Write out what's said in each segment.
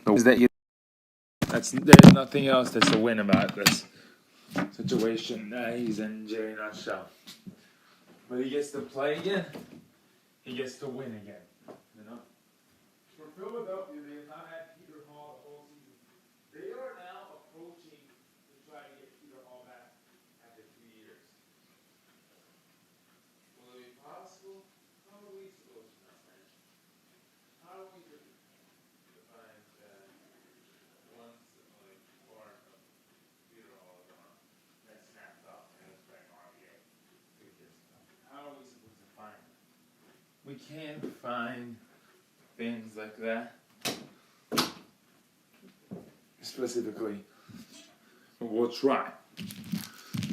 is that there's nothing else that's a win about this situation that he's in, Jerry nutshell. But he gets to play again. He gets to win again. You know. For Philadelphia, they have not had Peter Hall the whole season. They are now approaching to try to get Peter Hall back after 2 years. Will it be possible? How are we supposed to know, man? How are we to find once like part of Peter Hall is on that snapped up and it's back RBA? How are we supposed to find it? We can't find things like that specifically. We'll try.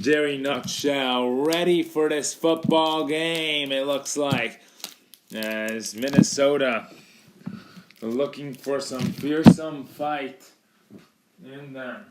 Jerry Nutshell ready for this football game, it looks like. As Minnesota looking for some fearsome fight in them.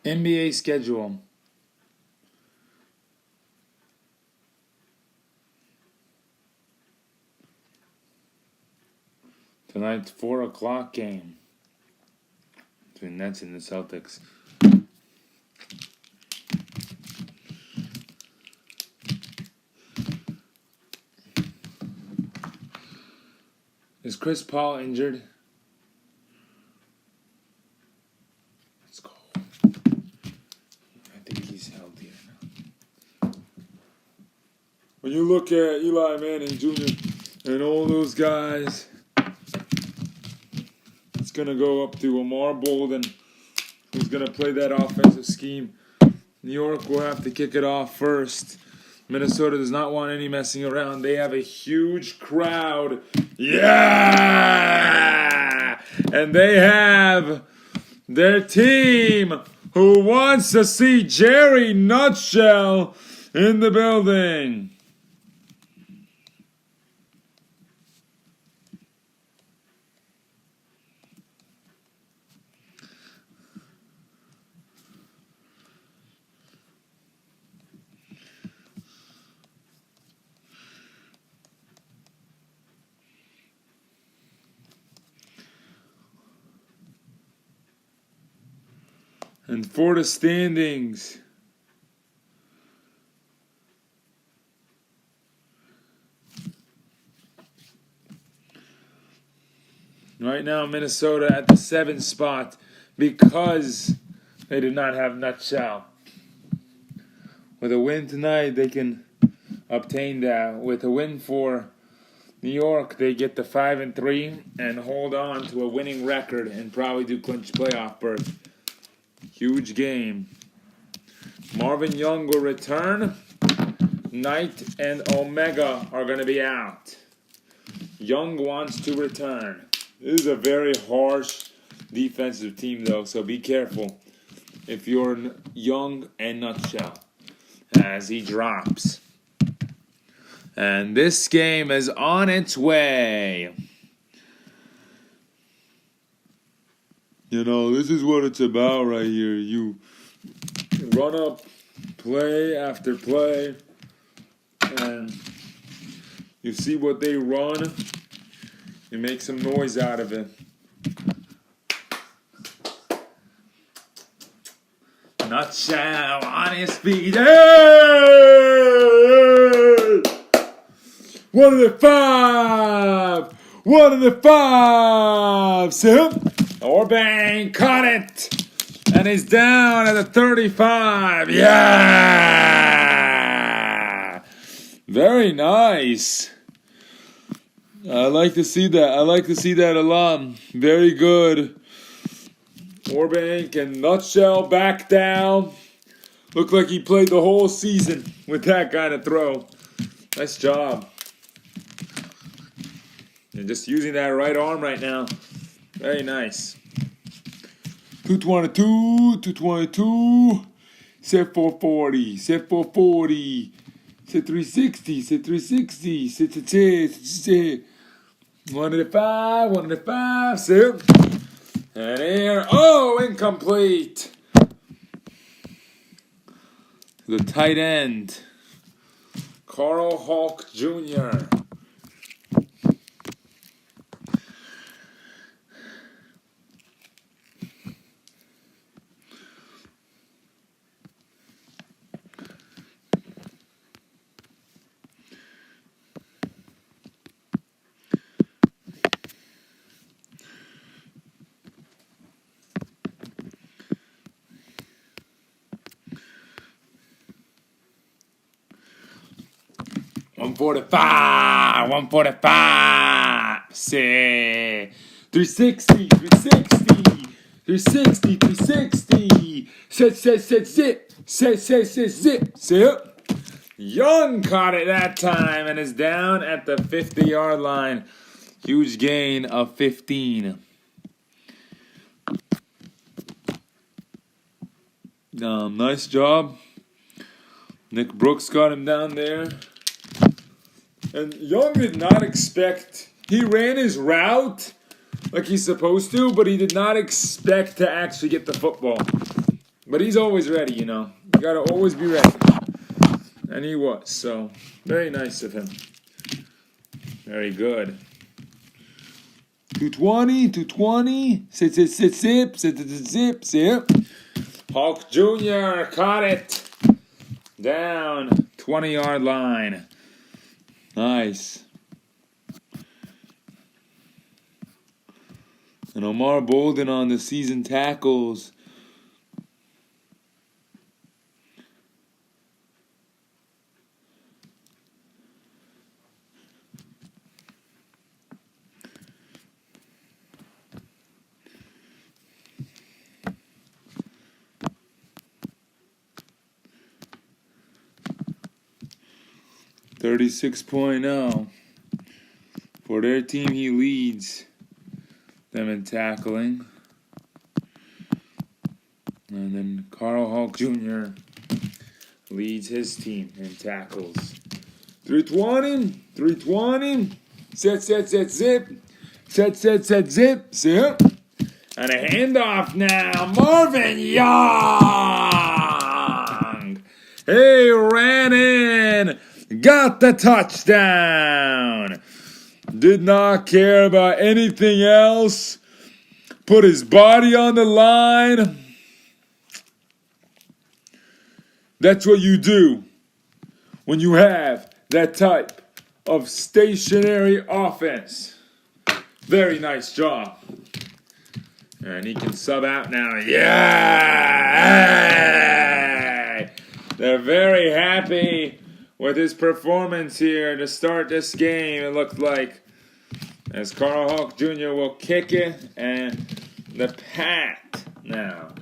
NBA schedule. Tonight's 4 o'clock game between Nets and the Celtics. Is Chris Paul injured? Let's go. I think he's healthier now. When you look at Eli Manning Jr. and all those guys, it's going to go up to Amar Bolden, who's going to play that offensive scheme. New York will have to kick it off first. Minnesota does not want any messing around. They have a huge crowd. Yeah! And they have their team who wants to see Jerry Nutshell in the building. And for the standings, right now Minnesota at the 7th spot because they did not have Nutshell. With a win tonight, they can obtain that. With a win for New York, they get to 5-3 and hold on to a winning record and probably do clinch playoff berth. Huge game. Marvin Young will return. Knight and Omega are going to be out. Young wants to return. This is a very harsh defensive team, though, so be careful if you're Young and Nutshell as he drops. And this game is on its way. You know, this is what it's about right here. You run up play after play And you see what they run, you make some noise out of it. Nutshell on his feet. Hey! One of the five. One of the five. Orban caught it. And he's down at the 35. Yeah! Very nice. I like to see that. I like to see that a lot. Very good. Orban and Nutshell back down. Looked like he played the whole season with that kind of throw. Nice job. And just using that right arm right now. Very nice. 222, 222. Set 440, set 440. Set 360, set 360. Set. 1 to the 5, 1 to the 5. Set. And here, oh, incomplete. The tight end, Carl Hulk Jr. One 145. Say 360, 360, 360, 360. Sit. Young caught it that time and is down at the 50-yard line. Huge gain of 15. Nice job. Nick Brooks got him down there. And Young did not expect, he ran his route like he's supposed to, but he did not expect to actually get the football. But he's always ready, you know. You got to always be ready. And he was, so very nice of him. Very good. 220, 220. Zip. Hulk Jr. caught it. Down, 20-yard line. Nice. And Omar Bolden on the season tackles. .30 for their team. He leads them in tackling, and then Carl Hulk Jr. leads his team in tackles. 320. Set, zip. Set, zip. And a handoff now. Marvin Young. He ran in. Got the touchdown. Did not care about anything else. Put his body on the line. That's what you do when you have that type of stationary offense. Very nice job. And he can sub out now. Yeah! They're very happy with his performance here to start this game, it looked like. As Carl Hulk Jr. will kick it, and the pat now.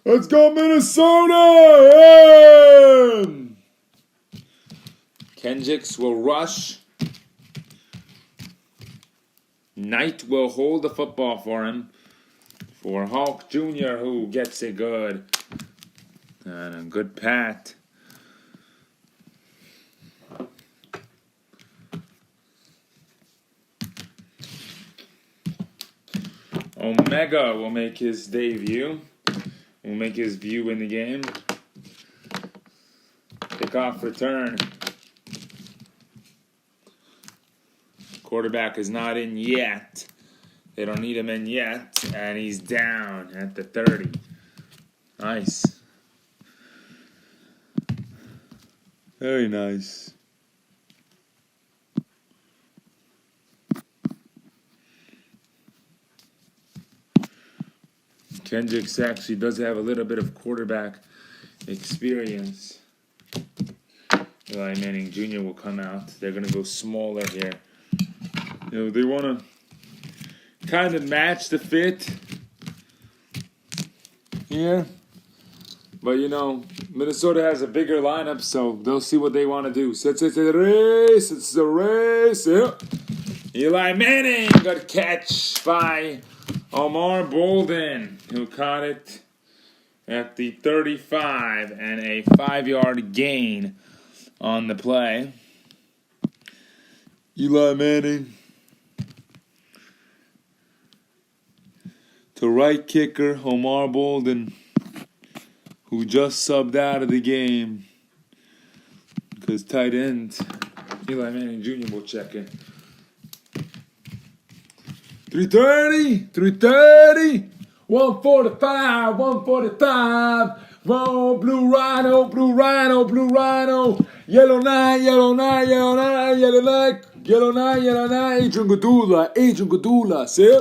Let's go Minnesota! Kendricks will rush. Knight will hold the football for him. For Hulk Jr., who gets it good. And a good pat. Omega will make his debut. will make his view in the game. Kickoff return. Quarterback is not in yet. They don't need him in yet. And he's down at the 30. Nice. Very nice. Kendricks actually does have a little bit of quarterback experience. Eli Manning Jr. will come out. They're going to go smaller here. You know, they want to kind of match the fit here. But, you know, Minnesota has a bigger lineup, so they'll see what they want to do. It's a race. It's a race. Yeah. Eli Manning got catch by Omar Bolden, who caught it at the 35 and a 5-yard gain on the play. Eli Manning to right kicker Omar Bolden, who just subbed out of the game because tight end Eli Manning Jr. will check in. 330, 145, Whoa, blue rhino, yellow nine, Adrian Gadula, see?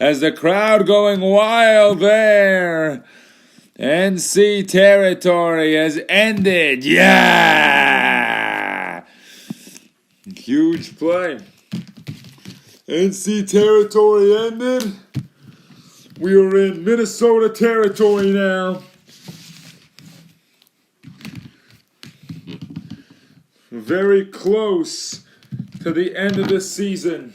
As the crowd going wild there. NC territory has ended. Yeah! Huge play. NC territory ended. We are in Minnesota territory now. Very close to the end of the season.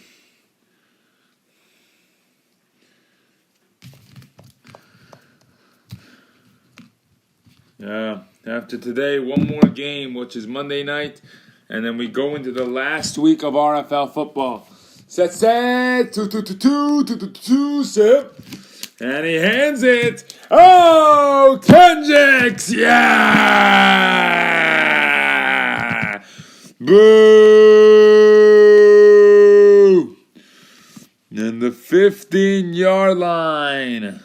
Yeah, after today, one more game, which is Monday night, and then we go into the last week of RFL football. Set, 2, sip, and he hands it. Oh, Kendricks, yeah! Boo! And the 15-yard line.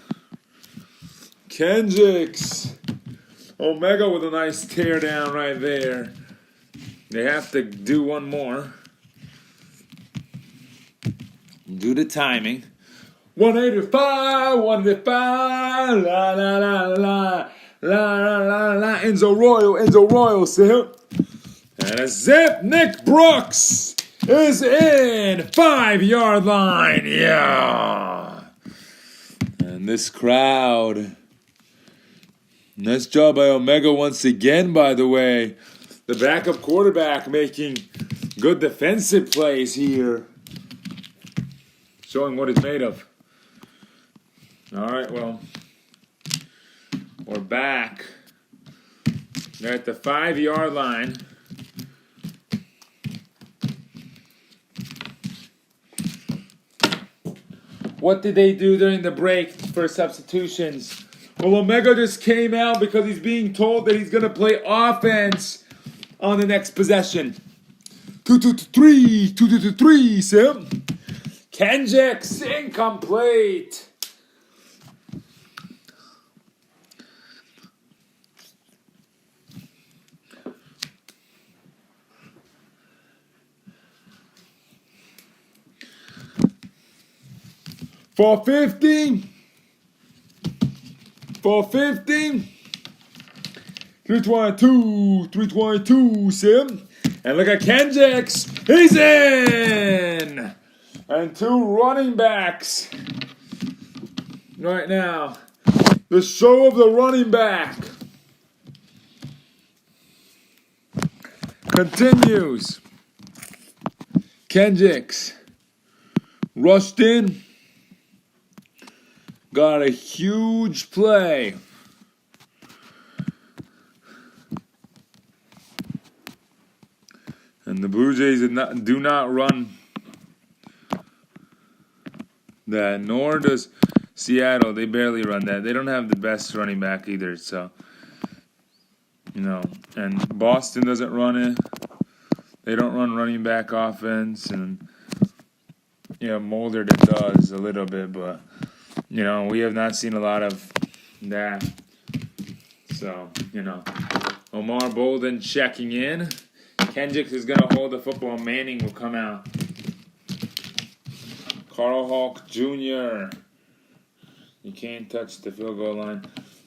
Kendricks. Omega with a nice tear down right there. They have to do one more. Do the timing. 185, la la la la la. Enzo Royal, see? And a zip. Nick Brooks is in 5-yard line, yeah. And this crowd. Nice job by Omega once again, by the way. The backup quarterback making good defensive plays here. Showing what he's made of. All right, well, we're back. They're at the 5-yard line. What did they do during the break for substitutions? Well, Omega just came out because he's being told that he's going to play offense on the next possession. 2-3, Sim. Kendricks, incomplete. For 15. 322, Sim. And look at Kendricks. He's in. And 2 running backs. Right now. The show of the running back continues. Kendricks rushed in. Got a huge play. And the Blue Jays do not run that, nor does Seattle. They barely run that. They don't have the best running back either, so, and Boston doesn't run it. They don't run running back offense, and, Mulder does a little bit, but, we have not seen a lot of that. So, Omar Bolden checking in. Kendricks is going to hold the football. Manning will come out. Carl Hulk Jr. You can't touch the field goal line,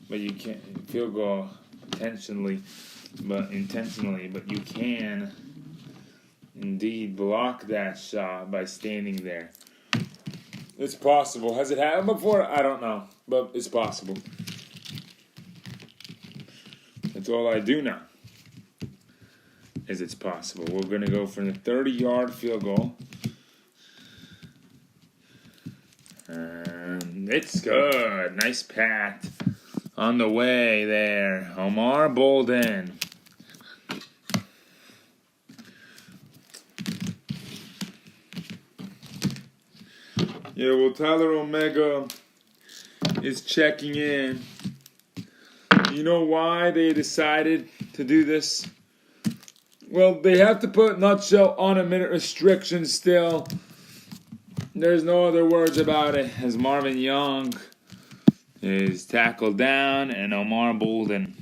but you can't field goal intentionally, but you can indeed block that shot by standing there. It's possible. Has it happened before? I don't know, but it's possible. That's all I do know. Is it's possible. We're going to go for the 30-yard field goal. And it's good. Nice pat on the way there. Omar Bolden. Yeah, well, Tyler Omega is checking in. You know why they decided to do this? Well, they have to put Nutshell on a minute restriction still. There's no other words about it, as Marvin Young is tackled down and Omar Bolden.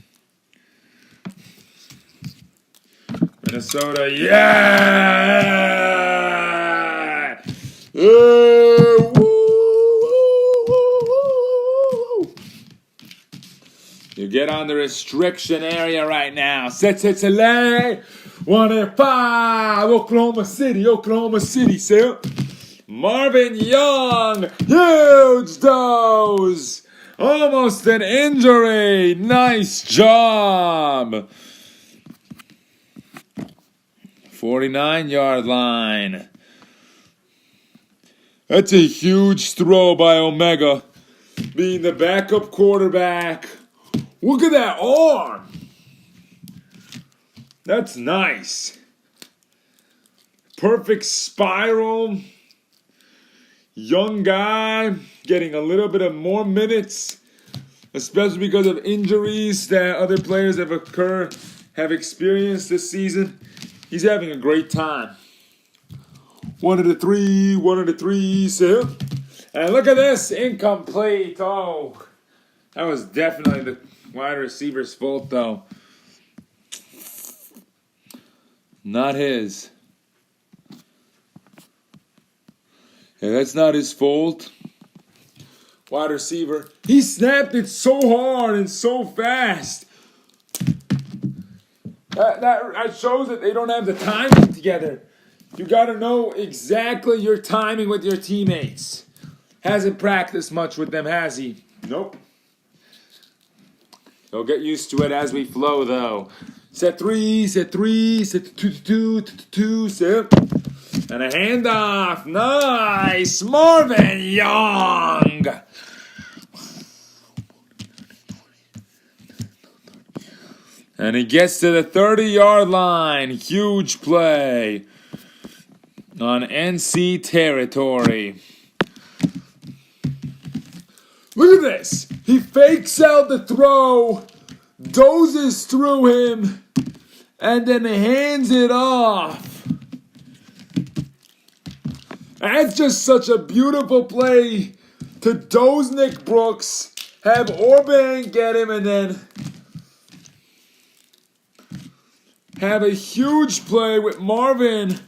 Minnesota, yeah! Woo, woo, woo. You get on the restriction area right now. LA, 1-5, Oklahoma City, sir. Marvin Young, huge dose. Almost an injury. Nice job. 49-yard line. That's a huge throw by Omega. Being the backup quarterback. Look at that arm. That's nice. Perfect spiral. Young guy getting a little bit of more minutes, especially because of injuries that other players have experienced this season. He's having a great time. One of the three, sir. And look at this, incomplete. Oh, that was definitely the wide receiver's fault, though. Not his. Yeah, that's not his fault. Wide receiver. He snapped it so hard and so fast. That shows that they don't have the timing together. You got to know exactly your timing with your teammates. Hasn't practiced much with them, has he? Nope. He'll get used to it as we flow, though. Set three, set two, set. And a handoff. Nice. Marvin Young. And he gets to the 30-yard line. Huge play on NC territory. Look at this. He fakes out the throw, dozes through him, and then hands it off. That's just such a beautiful play to doze Nick Brooks, have Orban get him, and then have a huge play with Marvin.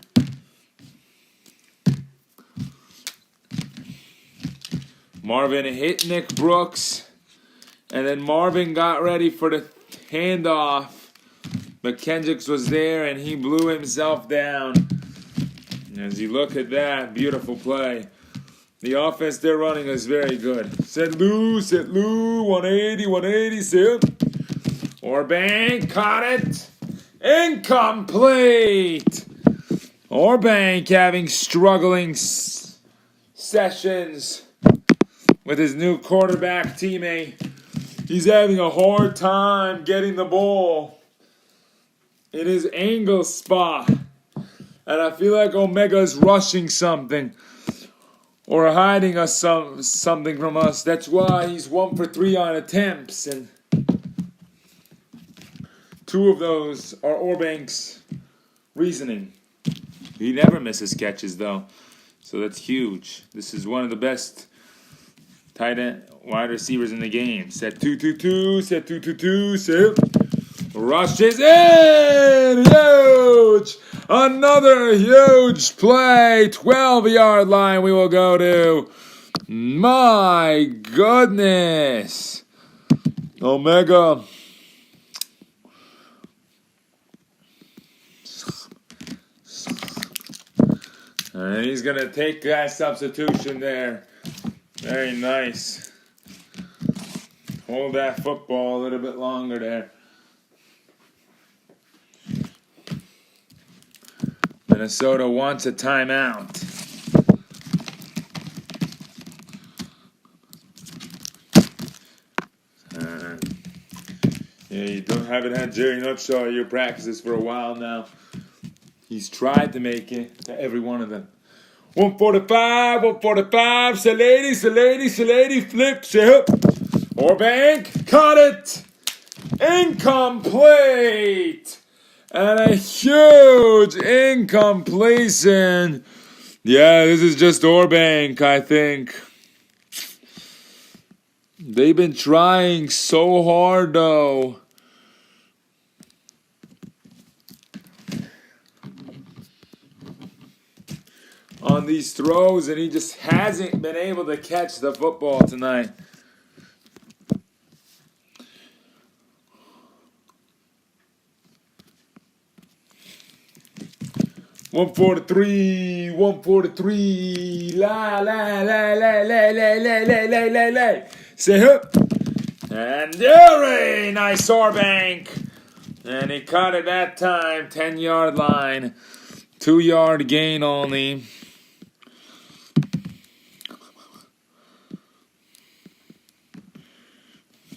Marvin hit Nick Brooks, and then Marvin got ready for the handoff, but Kendricks was there, and he blew himself down. As you look at that, beautiful play. The offense they're running is very good. Set Lou, 180, set. Orbank caught it. Incomplete. Orbank having struggling sessions with his new quarterback teammate. He's having a hard time getting the ball in his angle spot. And I feel like Omega's rushing something. or hiding us something from us. That's why he's 1 for 3 on attempts, and 2 of those are Orbank's reasoning. He never misses catches though, so that's huge. This is one of the best tight end wide receivers in the game. Set 2-2-2, set 2-2-2, set. Rushes in! Huge! Another huge play. 12-yard line we will go to. My goodness. Omega. And he's going to take that substitution there. Very nice. Hold that football a little bit longer there. Minnesota wants a timeout. You haven't had Jerry Nutshaw at your practices for a while now. He's tried to make it to every one of them. 145, Salady, flip, ship. Orbank, caught it. Incomplete. And a huge incompletion. Yeah, this is just Orbank, I think. They've been trying so hard, though. On these throws, and he just hasn't been able to catch the football tonight. One for the three, la. Say hup. And very nice Orbank. And he caught it that time, 10-yard line. 2-yard gain only.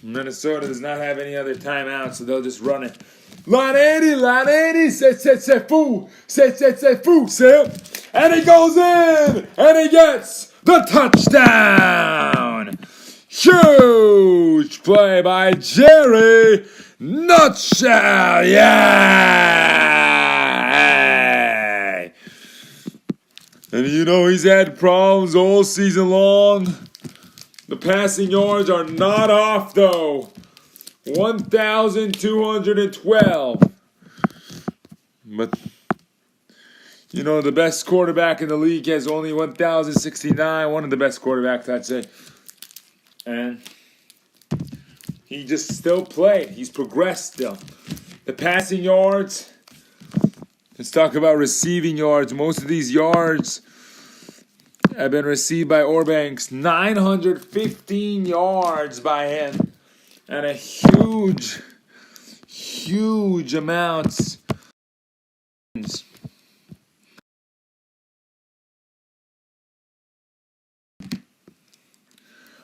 Minnesota does not have any other timeouts, so they'll just run it. Line 80, say foo, and he goes in, and he gets the touchdown. Huge play by Jerry Nutshell, yeah. And you know he's had problems all season long. The passing yards are not off, though. 1,212. But, you know, the best quarterback in the league has only 1,069. One of the best quarterbacks, I'd say. And he just still played. He's progressed still. The passing yards. Let's talk about receiving yards. Most of these yards have been received by Orbanks. 915 yards by him. And a huge amounts.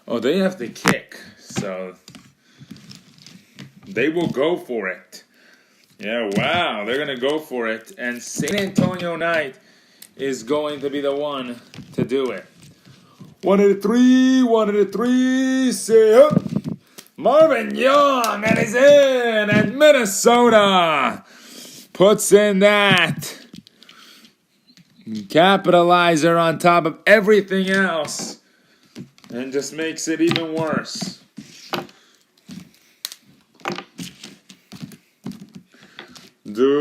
Oh, they have to kick. So they will go for it. Yeah, wow. They're going to go for it. And San Antonio Knight is going to be the one to do it. 1 of the three, say up. Marvin Young, and he's in, and Minnesota puts in that capitalizer on top of everything else and just makes it even worse. No!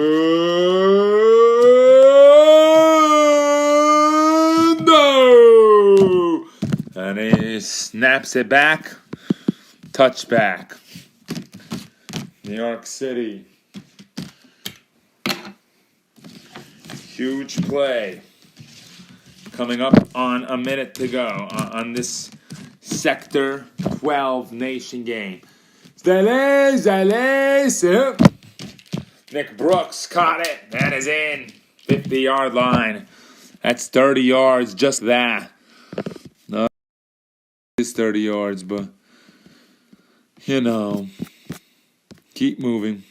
And he snaps it back. Touchback. New York City. Huge play. Coming up on a minute to go on this Sector 12 nation game. Zale. Nick Brooks caught it. That is in. 50-yard line. That's 30 yards, just that. No, it's 30 yards, but you know, keep moving.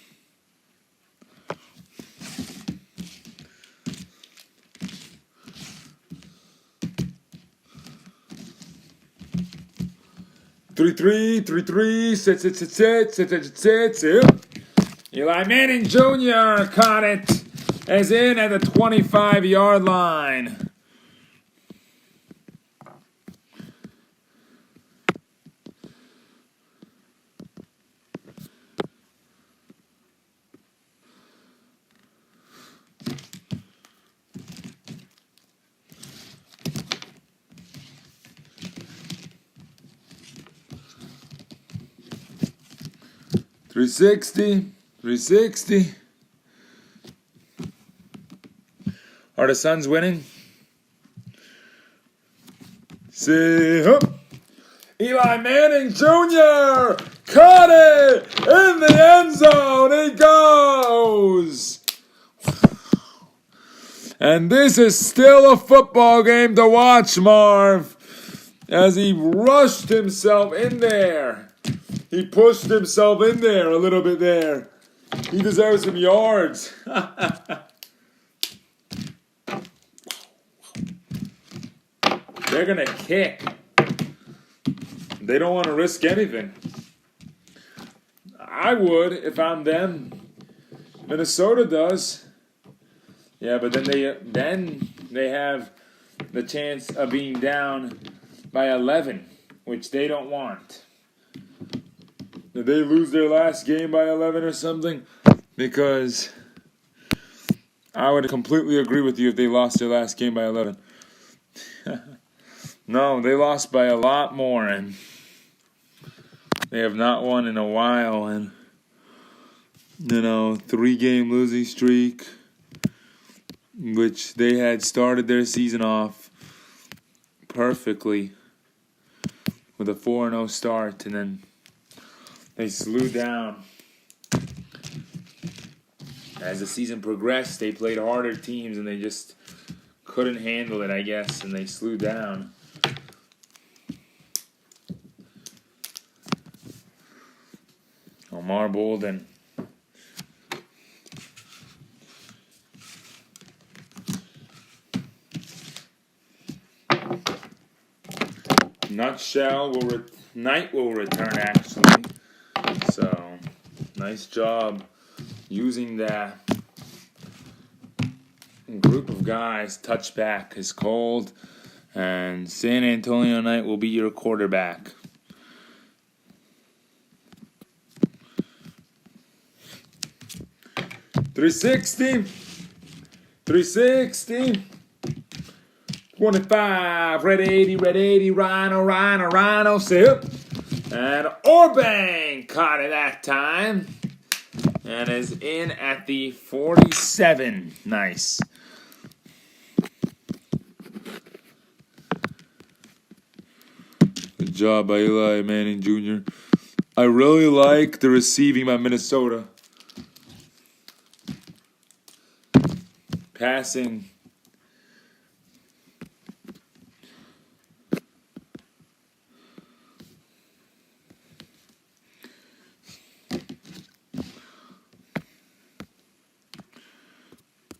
3-3, 3-3, sit. Eli Manning Jr. caught it. As in at the 25-yard line. $360. Are the Suns winning? See, Eli Manning Jr. caught it in the end zone. He goes. And this is still a football game to watch, Marv, as he rushed himself in there. He pushed himself in there a little bit there. He deserves some yards. They're going to kick. They don't want to risk anything. I would if I'm them. Minnesota does. Yeah, but then they have the chance of being down by 11, which they don't want. Did they lose their last game by 11 or something? Because I would completely agree with you if they lost their last game by 11. No, they lost by a lot more, and they have not won in a while. And, 3-game losing streak, which they had started their season off perfectly with a 4-0 start, and then they slowed down. As the season progressed, they played harder teams, and they just couldn't handle it, I guess, and they slowed down. Omar Bolden. Knight will return, actually. So, nice job using that group of guys. Touchback is called, and San Antonio Knight will be your quarterback. $360. 25, red 80, Rhino, sip. And Orbank caught it that time. And is in at the 47. Nice. Good job by Eli Manning Jr. I really like the receiving by Minnesota. Passing.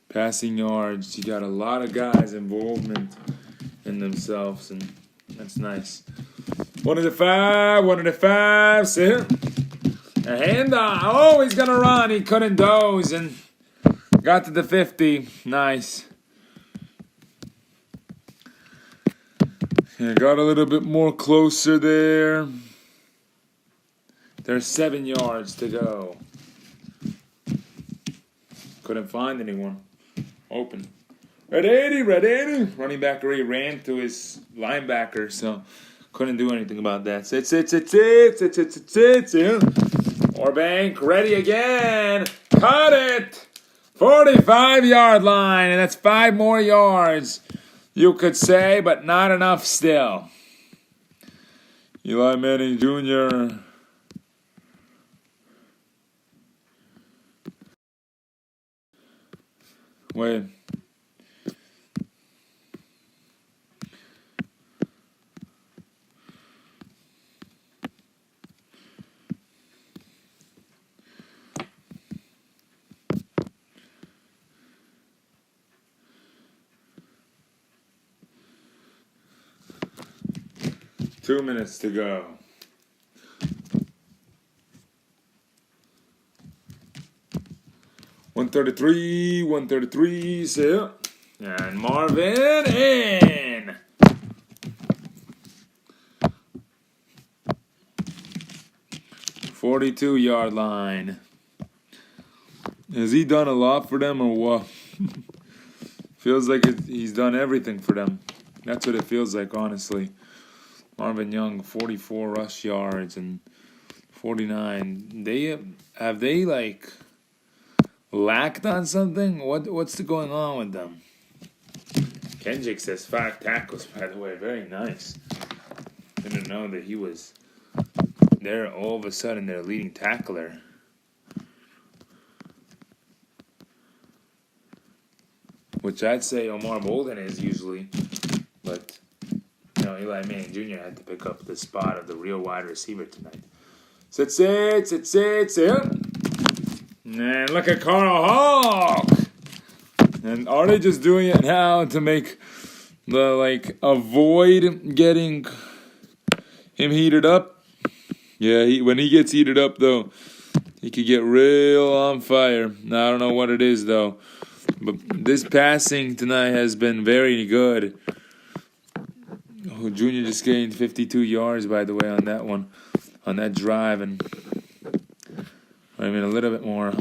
Passing yards. You got a lot of guys' involvement in themselves, and that's nice. 1 of the 5, sit. A handoff. Oh, he's going to run. He couldn't doze, and got to the 50. Nice. And got a little bit more closer there. There's 7 yards to go. Couldn't find anyone open. Red 80. Running back already ran to his linebacker, so couldn't do anything about that. Sit. Orbank ready again. Caught it. 45-yard line, and that's 5 more yards, you could say, but not enough still. Eli Manning Jr. Wait. Two minutes to go. 133, so, and Marvin in. "42-yard line." Has he done a lot for them or what? Feels like he's done everything for them. That's what it feels like, honestly. Marvin Young, 44 rush yards and 49. Have they like lacked on something? What's going on with them? Kendrick says 5 tackles, by the way. Very nice. Didn't know that he was there all of a sudden, their leading tackler. Which I'd say Omar Bolden is usually. But, Eli Manning Jr. had to pick up the spot of the real wide receiver tonight. Sit. And look at Carl Hawk. And are they just doing it now to make avoid getting him heated up? Yeah, when he gets heated up, though, he could get real on fire. Now, I don't know what it is, though. But this passing tonight has been very good. Junior just gained 52 yards, by the way, on that one, on that drive, and a little bit more.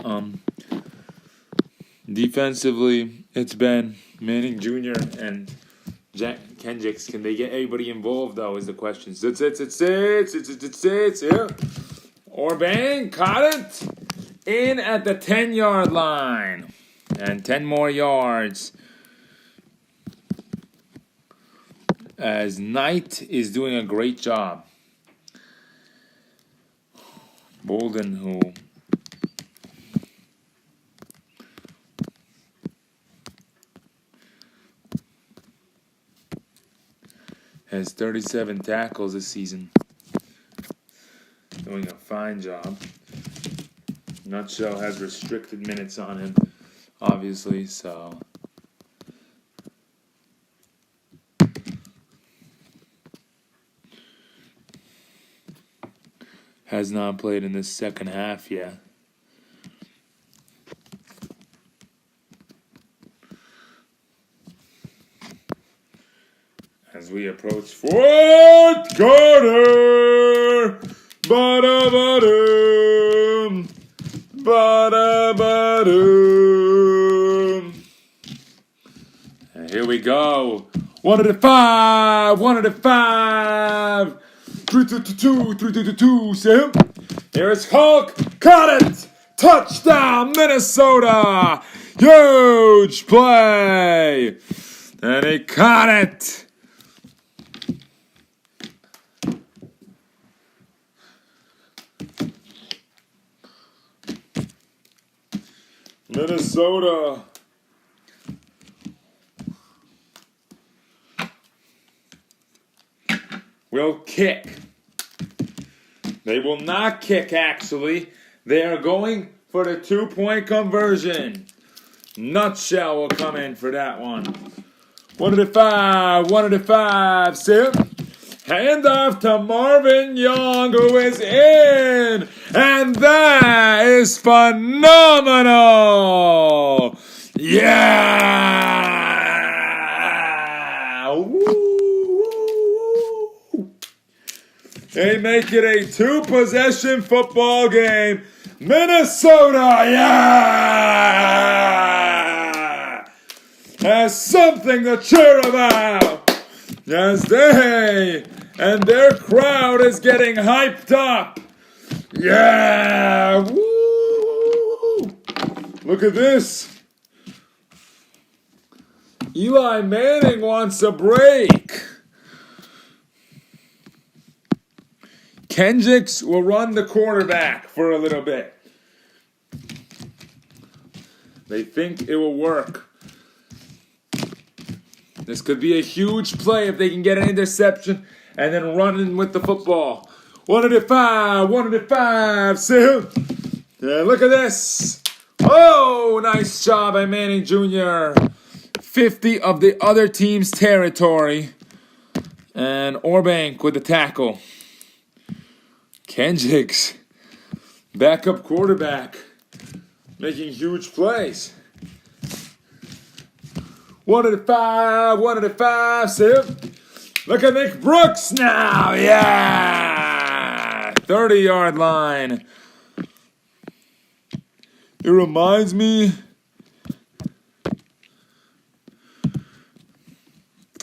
Defensively, it's been Manning Jr. and Jack Kendricks. Can they get everybody involved, though, is the question. Sit, yeah. Orban caught it in at the 10-yard line. And 10 more yards as Knight is doing a great job. Bolden, who has 37 tackles this season, doing a fine job. Nutshell has restricted minutes on him, obviously, so has not played in this second half yet. As we approach fourth quarter, ba-da-ba-dum, ba-da-ba-dum. And here we go. 1-5, 1-5. 3-2-2, Sam. Here's Hulk. Caught it. Touchdown, Minnesota. Huge play. And he caught it. Minnesota will kick. They will not kick, actually. They are going for the 2-point conversion. Nutshell will come in for that one. 1-5, Sam. Hand off to Marvin Young, who is in. And that is phenomenal. Yeah. Woo. They make it a 2-possession football game. Minnesota, yeah, has something to cheer about. As they and their crowd is getting hyped up. Yeah! Woo! Look at this. Eli Manning wants a break. Kendricks will run the quarterback for a little bit. They think it will work. This could be a huge play if they can get an interception and then run in with the football. 1-5, Sam. Yeah, look at this. Oh, nice job by Manning Jr. 50 of the other team's territory. And Orbank with the tackle. Kendricks, backup quarterback. making huge plays. 1 out of 5, 1 out of 5, Sim. Look at Nick Brooks now, yeah! 30-yard line. It reminds me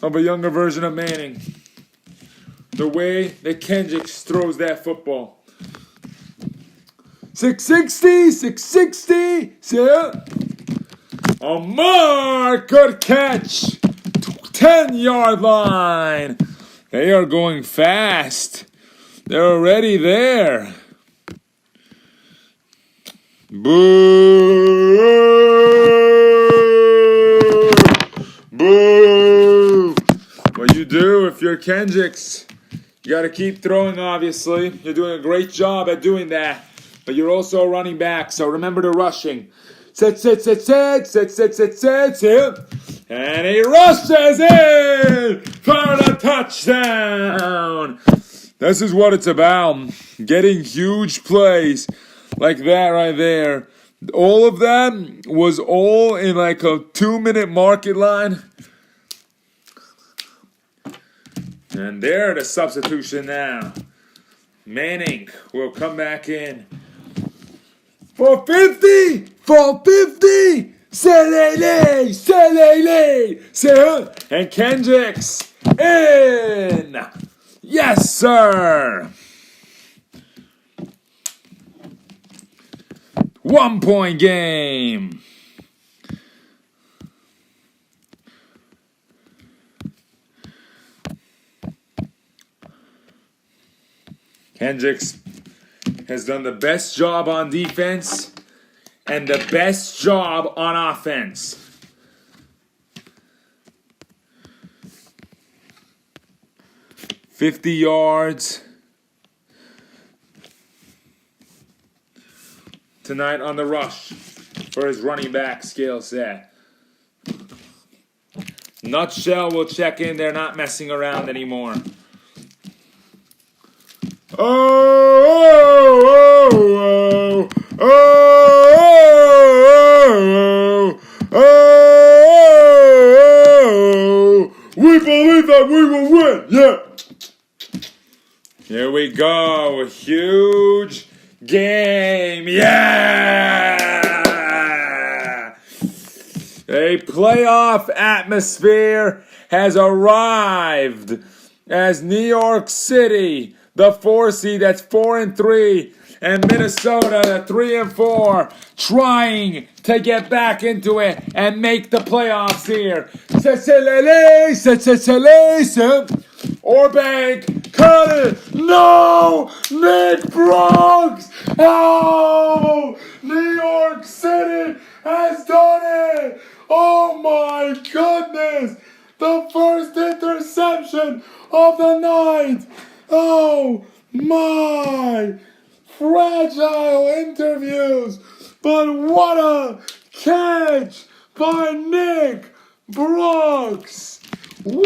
of a younger version of Manning. The way that Kendricks throws that football. 660, yeah. A mark, good catch. 10-yard line. They are going fast. They're already there. Boo! Boo! What you do if you're Kendricks, you got to keep throwing, obviously. You're doing a great job at doing that. But you're also running back, so remember the rushing. Sit. And he rushes in for the touchdown. This is what it's about. Getting huge plays like that right there. All of that was all in like a 2-minute market line. And there the substitution now. Manning will come back in. 450! 450! Say and Kendricks in! Yes, sir! 1-point game. Kendricks has done the best job on defense and the best job on offense. $50 yards tonight on the rush for his running back skill set. Nutshell will check in. They're not messing around anymore. We believe that we will win. Yeah. Here we go. Huge game. Yeah. A playoff atmosphere has arrived as New York City, the 4 seed, that's 4-3, and Minnesota, the 3-4, trying to get back into it and make the playoffs here. Orbank, cut it! No! Nick Brooks! Oh! New York City has done it! Oh my goodness! The first interception of the night! Oh my! Fragile interviews! But what a catch by Nick Brooks! Woo!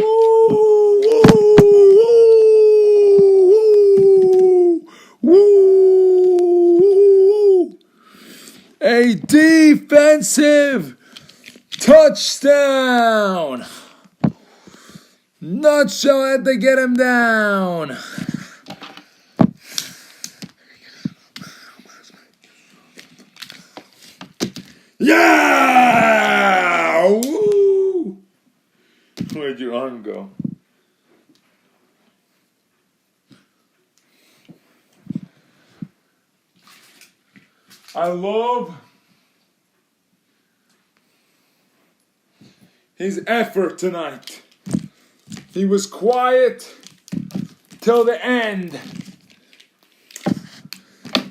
Woo! A defensive touchdown! Nutshell had to get him down. Yeah! Woo! Where'd your arm go? I love his effort tonight. He was quiet till the end.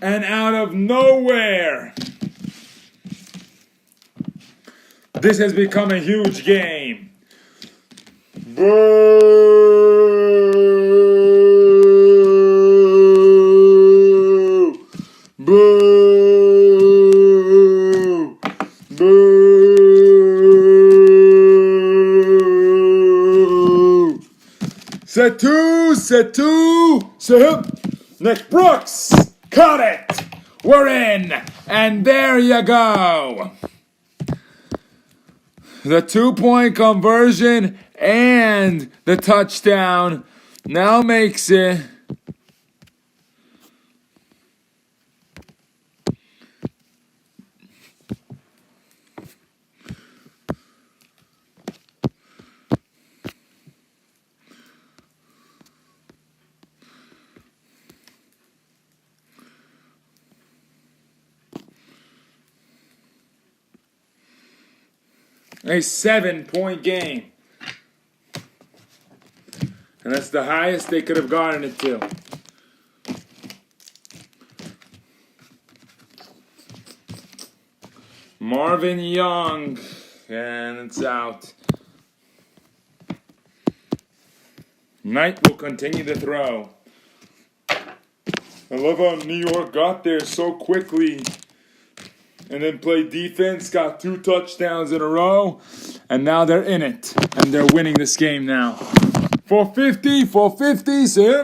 And out of nowhere, this has become a huge game. Boo! Boo! Boo! C'est tout! Nick Brooks! Cut it! We're in. And there you go. The 2-point conversion and the touchdown now makes it a 7-point game. And that's the highest they could have gotten it to. Marvin Young, and it's out. Knight will continue to throw. I love how New York got there so quickly and then played defense, got 2 touchdowns in a row, and now they're in it, and they're winning this game now. 450, sir.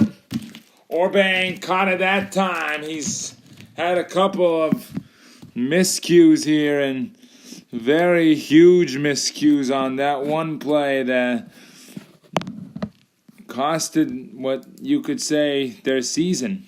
Orban caught it that time. He's had a couple of miscues here, and very huge miscues on that one play that costed what you could say their season.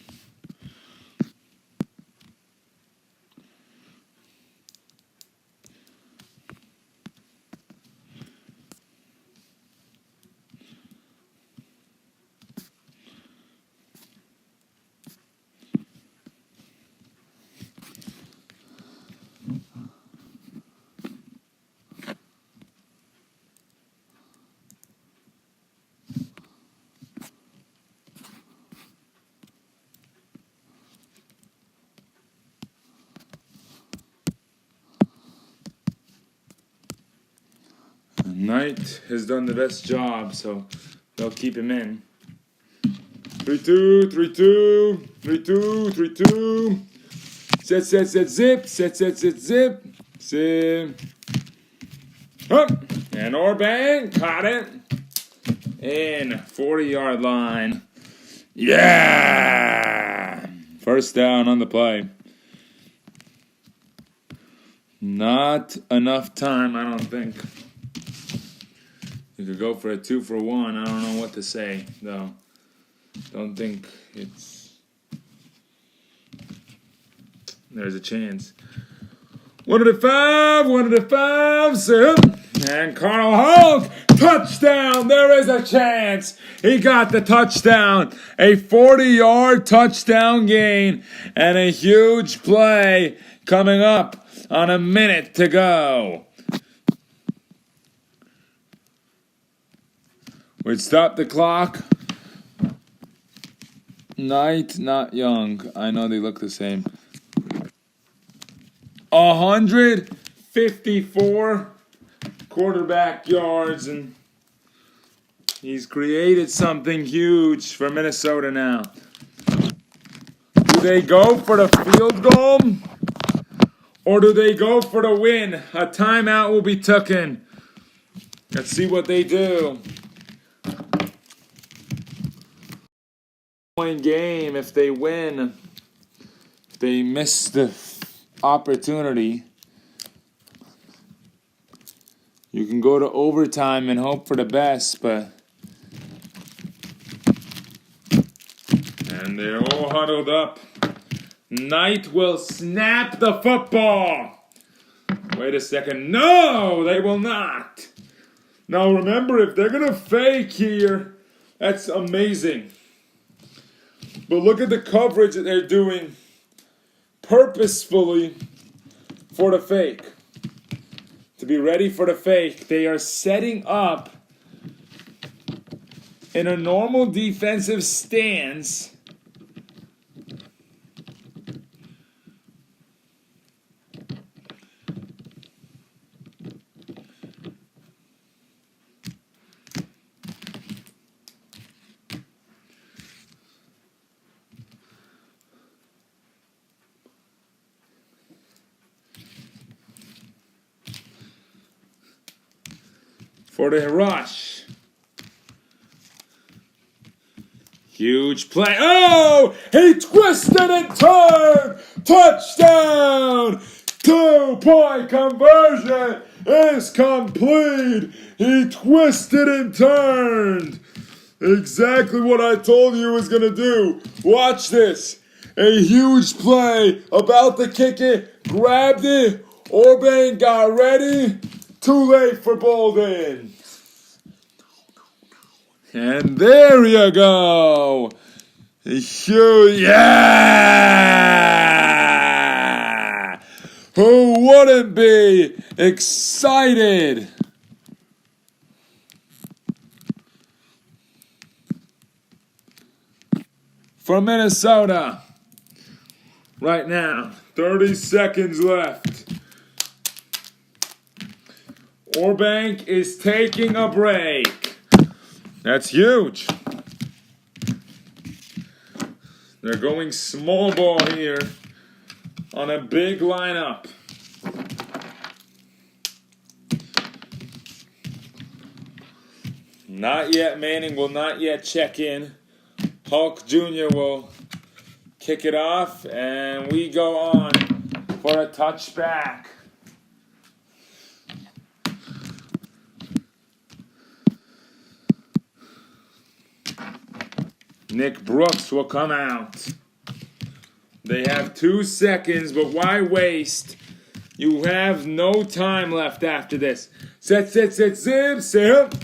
Knight has done the best job, so they'll keep him in. 3-2, 3-2, 3-2, 3-2. Set, zip, set, zip. Zip. Up. And Orban caught it. In 40-yard line. Yeah! First down on the play. Not enough time, I don't think. You could go for a 2-for-1. I don't know what to say, though. Don't think there's a chance. 105, sir. And Carl Hulk, touchdown. There is a chance. He got the touchdown. A 40-yard touchdown gain. And a huge play coming up on a minute to go. We'd stop the clock. Knight, not Young. I know they look the same. 154 quarterback yards, and he's created something huge for Minnesota now. Do they go for the field goal, or do they go for the win? A timeout will be taken. Let's see what they do. Point game if they win. If they miss the opportunity, you can go to overtime and hope for the best, but and they're all huddled up. Knight will snap the football. Wait a second. No, they will not. Now remember, if they're gonna fake here, that's amazing. But look at the coverage that they're doing purposefully for the fake. To be ready for the fake, they are setting up in a normal defensive stance. For the rush. Huge play. Oh! He twisted and turned Touchdown! 2-point conversion is complete. He twisted and turned. Exactly what I told you he was going to do. Watch this. A huge play. About to kick it. Grabbed it. Orban got ready. Too late for Bolden. And there you go. Huge. Yeah! Who wouldn't be excited? For Minnesota. Right now, 30 seconds left. Orbank is taking a break. That's huge. They're going small ball here on a big lineup. Not yet. Manning will not yet check in. Hulk Jr. will kick it off, and we go on for a touchback. Nick Brooks will come out. They have 2 seconds, but why waste? You have no time left after this. Set, zip.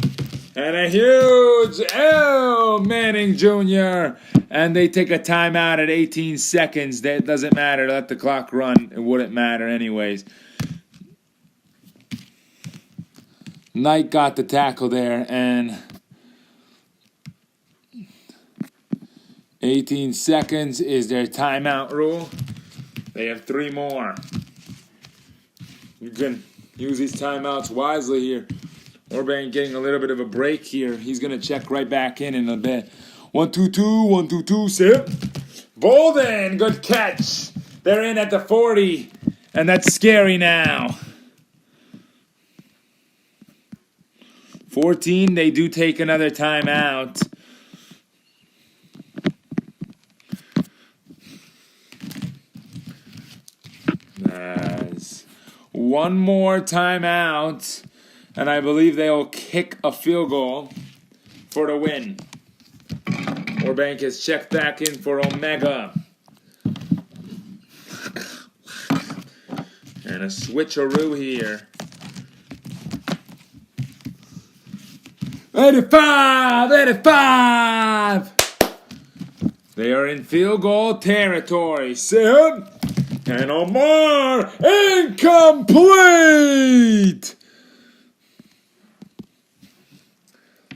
And a huge L, Manning Jr. And they take a timeout at 18 seconds. That doesn't matter. Let the clock run. It wouldn't matter anyways. Knight got the tackle there, and 18 seconds is their timeout rule. They have 3 more. You can use these timeouts wisely here. Orban getting a little bit of a break here. He's going to check right back in a bit. 1-2-2, sit. Bolden, good catch. They're in at the 40, and that's scary now. 14, they do take another timeout. Nice. One more timeout, and I believe they'll kick a field goal for the win. Orbank has checked back in for Omega. And a switcheroo here. 85! They are in field goal territory. Sit. And Omar, incomplete!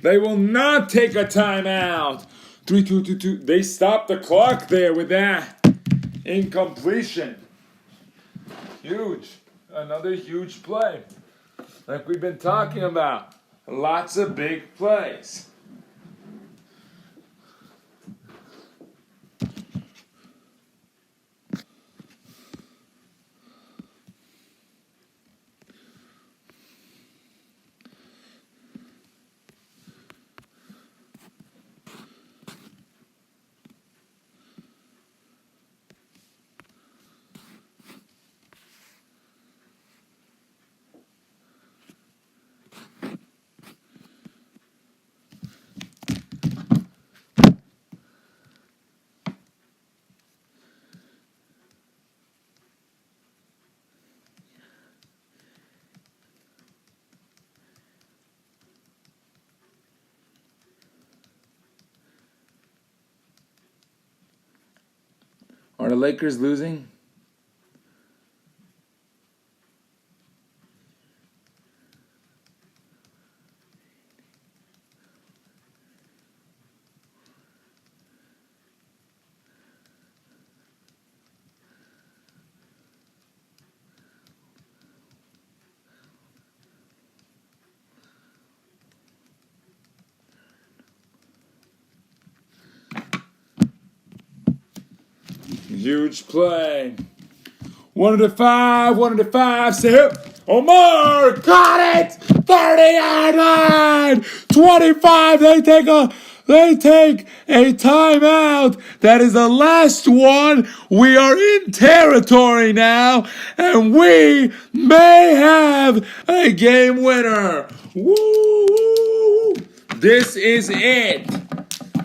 They will not take a timeout. 3-2-2-2. They stopped the clock there with that incompletion. Huge. Another huge play. Like we've been talking about. Lots of big plays. Are the Lakers losing? Huge play. 1-5, sit. Omar got it. 30-yard line. 25. They take a They take a timeout. That is the last one. We are in territory now, and we may have a game winner. Woo! This is it.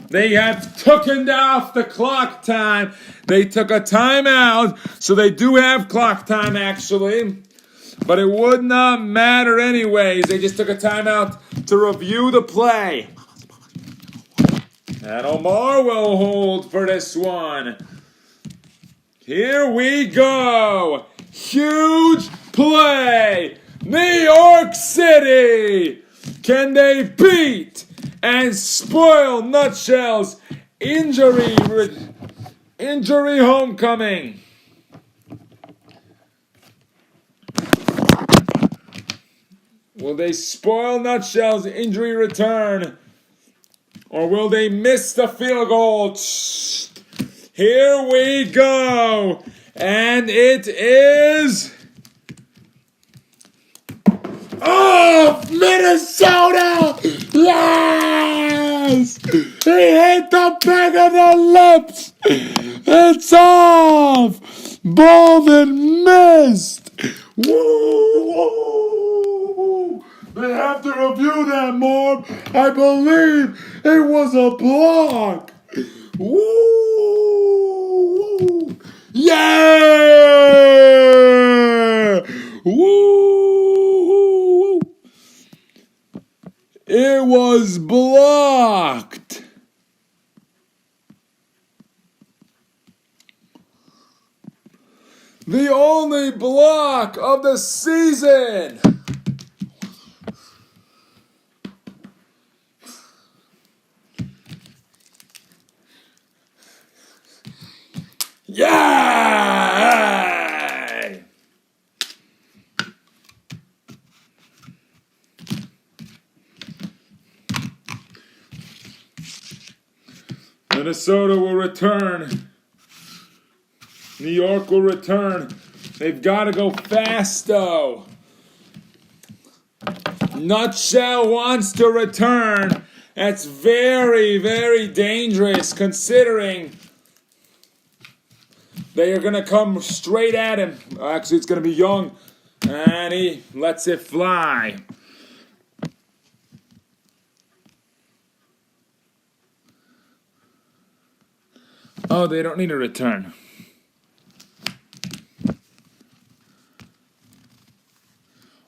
They have taken off the clock time. They took a timeout, so they do have clock time actually. But it would not matter anyways. They just took a timeout to review the play. And Omar will hold for this one. Here we go. Huge play. New York City. Can they beat and spoil Nutshell's injury homecoming? Will they spoil Nutshell's injury return? Or will they miss the field goal? Here we go. And it is... Oh, Minnesota! Yes! He hit the back of the lips! It's off! Bowman missed! Woo! They have to review that more. I believe it was a block. Woo! Yeah! Woo! It was blocked. The only block of the season. Yay! Minnesota will return. New York will return. They've got to go fast, though. Nutshell wants to return. That's very, very dangerous, considering they are going to come straight at him. Actually, it's going to be Young. And he lets it fly. Oh, they don't need a return.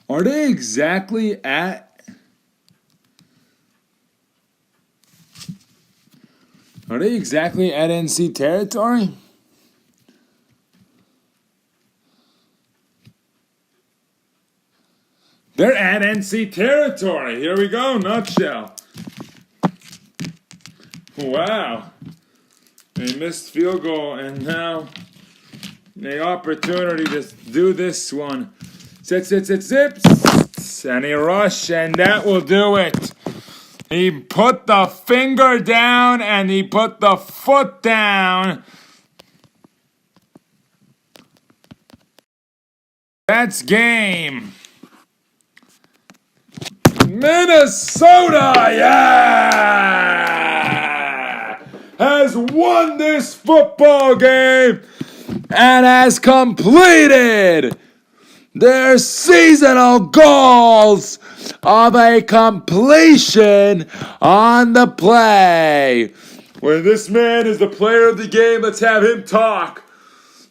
Are they exactly at... Are they exactly at NC territory? They're at NC territory. Here we go, Nutshell. Wow. They missed field goal, and now the opportunity to do this one. Zips, and he rushed, and that will do it. He put the finger down, and he put the foot down. That's game. Minnesota, yeah, has won this football game and has completed their seasonal goals of a completion on the play. When this man is the player of the game, let's have him talk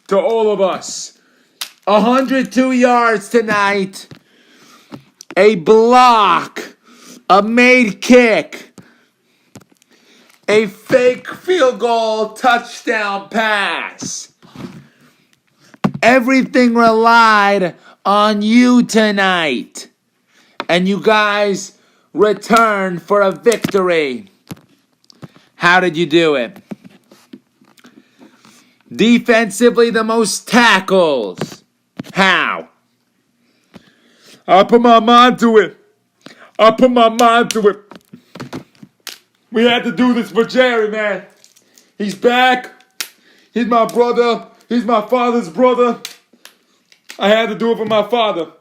to all of us. 102 yards tonight. A block, a made kick, a fake field goal touchdown pass. Everything relied on you tonight. And you guys returned for a victory. How did you do it? Defensively, the most tackles. How? I put my mind to it. We had to do this for Jerry, man. He's back. He's my brother. He's my father's brother. I had to do it for my father.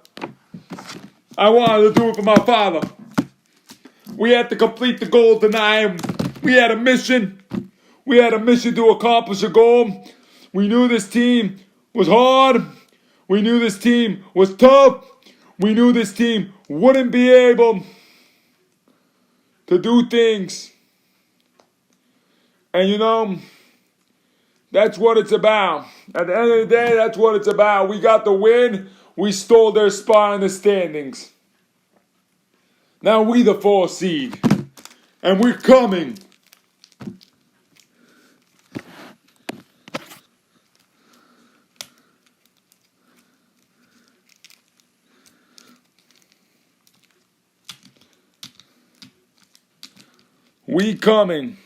I wanted to do it for my father. We had to complete the goal tonight. We had a mission. We had a mission to accomplish a goal. We knew this team was hard. We knew this team was tough. We knew this team wouldn't be able to do things. And you know, that's what it's about. At the end of the day, that's what it's about. We got the win. We stole their spot in the standings. Now we the 4th seed. And we're coming. We coming.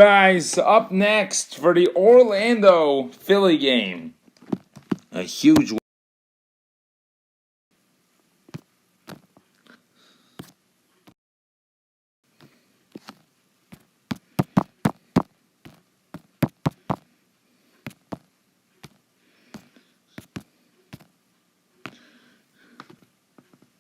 Guys, up next for the Orlando Philly game. A huge